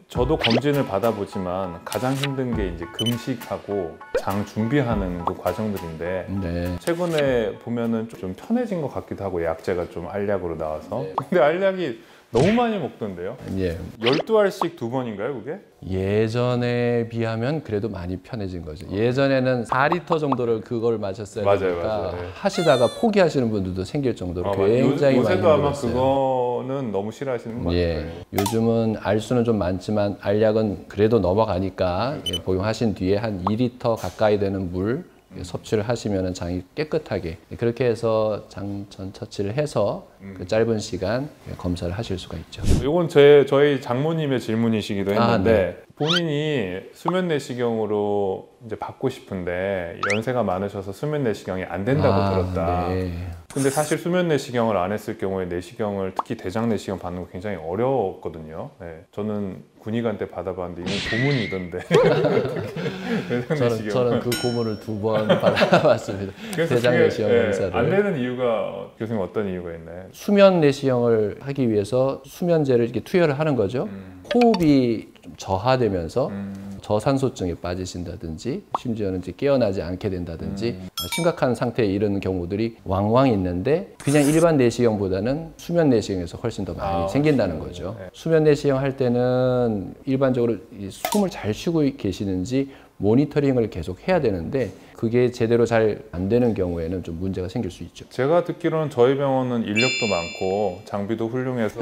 저도 검진을 받아보지만 가장 힘든 게 이제 금식하고 장 준비하는 그 과정들인데 네. 최근에 보면은 좀 편해진 것 같기도 하고 약제가 좀 알약으로 나와서 근데 알약이 너무 많이 먹던데요? 예. 12알씩 2번인가요 그게? 예전에 비하면 그래도 많이 편해진 거죠. 예전에는 4리터 정도를 그걸 마셨어야 되니까 맞아요. 하시다가 포기하시는 분들도 생길 정도로 굉장히 많이 요새도 아마 힘들었어요. 그거는 너무 싫어하시는 것 예. 같아요. 요즘은 알수는 좀 많지만 알약은 그래도 넘어가니까 복용하신 뒤에 한 2리터 가까이 되는 물 섭취를 하시면 장이 깨끗하게 그렇게 해서 장전 처치를 해서 그 짧은 시간 검사를 하실 수가 있죠. 이건 저희 장모님의 질문이시기도 했는데 본인이 수면 내시경으로 이제 받고 싶은데 연세가 많으셔서 수면 내시경이 안 된다고 들었다. 네. 근데 사실 수면 내시경을 안 했을 경우에 내시경을 특히 대장 내시경 받는 거 굉장히 어려웠거든요. 네. 저는 군의관 때 받아봤는데 이건 고문이던데. 저는 그 고문을 2번 받아봤습니다. 대장 내시경 검사를. 안 되는 이유가 교수님 어떤 이유가 있나요? 수면 내시경을 하기 위해서 수면제를 이렇게 투여를 하는 거죠. 호흡이 좀 저하되면서 저산소증에 빠지신다든지 심지어는 이제 깨어나지 않게 된다든지 심각한 상태에 이르는 경우들이 왕왕 있는데 그냥 일반 내시경보다는 수면 내시경에서 훨씬 더 많이 생긴다는 거죠. 네. 수면 내시경 할 때는 일반적으로 이 숨을 잘 쉬고 계시는지 모니터링을 계속 해야 되는데 그게 제대로 잘 안 되는 경우에는 좀 문제가 생길 수 있죠. 제가 듣기로는 저희 병원은 인력도 많고 장비도 훌륭해서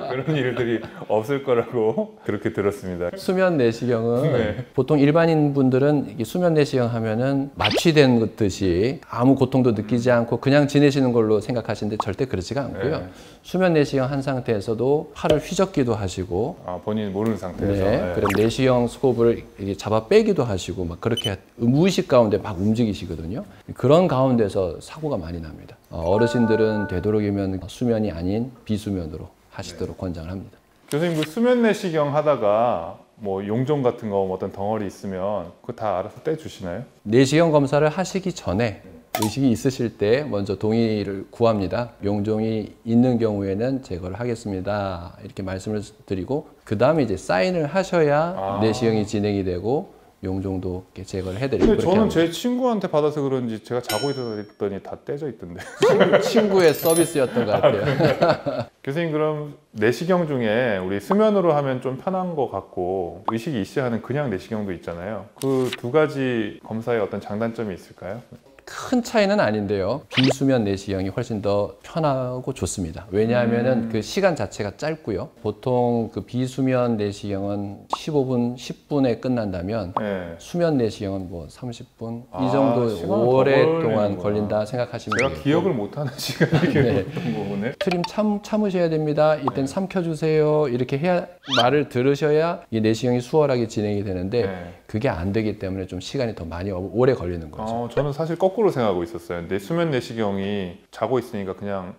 그런 일들이 없을 거라고 그렇게 들었습니다. 수면 내시경은 네. 보통 일반인 분들은 이게 수면 내시경 하면은 마취된 듯이 아무 고통도 느끼지 않고 그냥 지내시는 걸로 생각하시는데 절대 그렇지가 않고요. 네. 수면 내시경 한 상태에서도 팔을 휘젓기도 하시고 본인이 모르는 상태에서. 네. 그리고 내시경 스코프를 이렇게 잡아 빼기도 하시고 막 그렇게 무의식 가운데 막 움직이시거든요. 그런 가운데서 사고가 많이 납니다. 어르신들은 되도록이면 수면이 아닌 비수면으로 하시도록 권장을 합니다. 교수님 그 수면 내시경 하다가 뭐 용종 같은 거 어떤 덩어리 있으면 그거 다 알아서 떼주시나요? 내시경 검사를 하시기 전에 의식이 있으실 때 먼저 동의를 구합니다. 용종이 있는 경우에는 제거를 하겠습니다. 이렇게 말씀을 드리고 그 다음에 이제 사인을 하셔야 내시경이 진행이 되고 용종도 이렇게 제거를 해드리고. 근데 저는 제 친구한테 받아서 그런지 제가 자고 있었더니 다 떼져 있던데. 친구의 서비스였던 것 같아요. 교수님 그럼 내시경 중에 우리 수면으로 하면 좀 편한 것 같고 의식이 있어야 하는 그냥 내시경도 있잖아요. 그 2가지 검사에 어떤 장단점이 있을까요? 큰 차이는 아닌데요. 비수면 내시경이 훨씬 더 편하고 좋습니다. 왜냐하면은 그 시간 자체가 짧고요. 보통 그 비수면 내시경은 15분, 10분에 끝난다면 네. 수면 내시경은 뭐 30분 이 정도 시간이 오랫동안 더 걸린다 생각하시면 제가 되겠고. 기억을 못하는 시간이 길었던 거네. 트림 참으셔야 됩니다. 이땐 삼켜주세요. 이렇게 해야 말을 들으셔야 이 내시경이 수월하게 진행이 되는데 네. 그게 안 되기 때문에 좀 시간이 더 많이 오래 걸리는 거죠. 저는 사실 거꾸로 생각하고 있었어요. 근데 수면 내시경이 자고 있으니까 그냥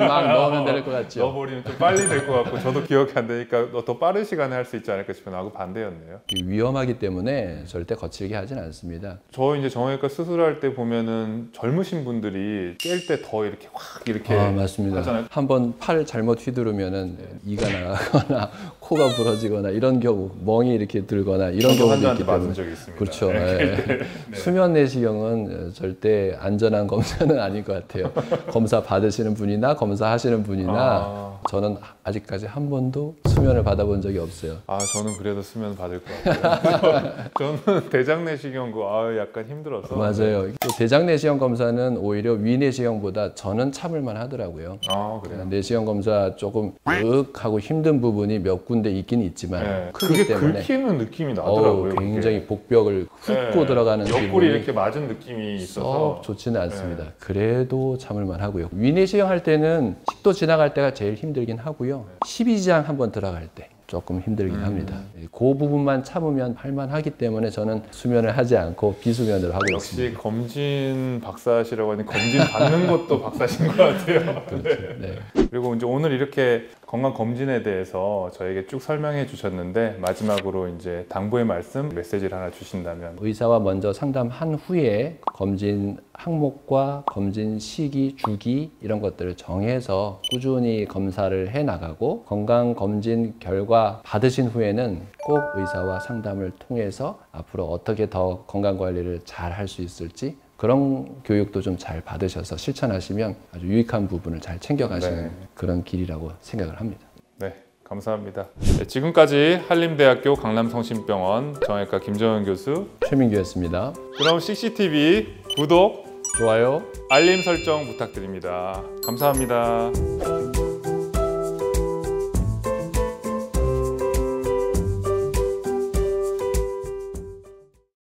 막 넣으면 될 것 같죠. 넣어버리면 좀 빨리 될 것 같고 저도 기억이 안 되니까 더 빠른 시간에 할 수 있지 않을까 싶은 하고 반대였네요. 위험하기 때문에 절대 거칠게 하진 않습니다. 저 이제 정형외과 수술할 때 보면은 젊으신 분들이 깰 때 더 이렇게 확 이렇게 맞습니다. 하잖아요. 한번 팔 잘못 휘두르면은 이가 나가거나 코가 부러지거나 이런 경우 멍이 이렇게 들거나 이런 저도 경우도 있기 환자한테 맞은 때문에 적이 있습니다. 그렇죠. 네. 수면 내시경은 절대 안전한 검사는 아닌 것 같아요. 검사 받으시는 분이나 검사하시는 분이나 저는 아직까지 한 번도 수면을 받아본 적이 없어요. 저는 그래도 수면 받을 것 같아요. 저는 대장 내시경 약간 힘들어서. 맞아요. 또 대장 내시경 검사는 오히려 위 내시경보다 저는 참을만 하더라고요. 그래요? 내시경 검사 조금 하고 힘든 부분이 몇 군데 있긴 있지만 네. 크기 그게 때문에 긁히는 느낌이 나더라고요. 굉장히 그게. 복벽을 훑고 들어가는 옆구리 기분이 이렇게 맞은 느낌이 있어서 썩 좋지는 않습니다. 그래도 참을만 하고요. 위내시경 할 때는 식도 지나갈 때가 제일 힘들긴 하고요. 12장 한번 들어갈 때 조금 힘들긴 합니다. 그 부분만 참으면 할만하기 때문에 저는 수면을 하지 않고 비수면으로 하고 역시 있습니다. 검진 박사시라고 하니 검진 받는 것도 박사신 것 같아요. 그렇죠. 네. 그리고 이제 오늘 이렇게 건강 검진에 대해서 저에게 쭉 설명해 주셨는데 마지막으로 이제 당부의 말씀, 메시지를 하나 주신다면. 의사와 먼저 상담한 후에 검진 항목과 검진 시기, 주기 이런 것들을 정해서 꾸준히 검사를 해 나가고 건강 검진 결과 받으신 후에는 꼭 의사와 상담을 통해서 앞으로 어떻게 더 건강 관리를 잘 할 수 있을지 그런 교육도 좀 잘 받으셔서 실천하시면 아주 유익한 부분을 잘 챙겨가시는 네. 그런 길이라고 생각을 합니다. 네, 감사합니다. 네, 지금까지 한림대학교 강남성심병원 정형외과 김정은 교수, 최민규였습니다. 그럼 CCTV 구독, 좋아요. 알림 설정 부탁드립니다. 감사합니다.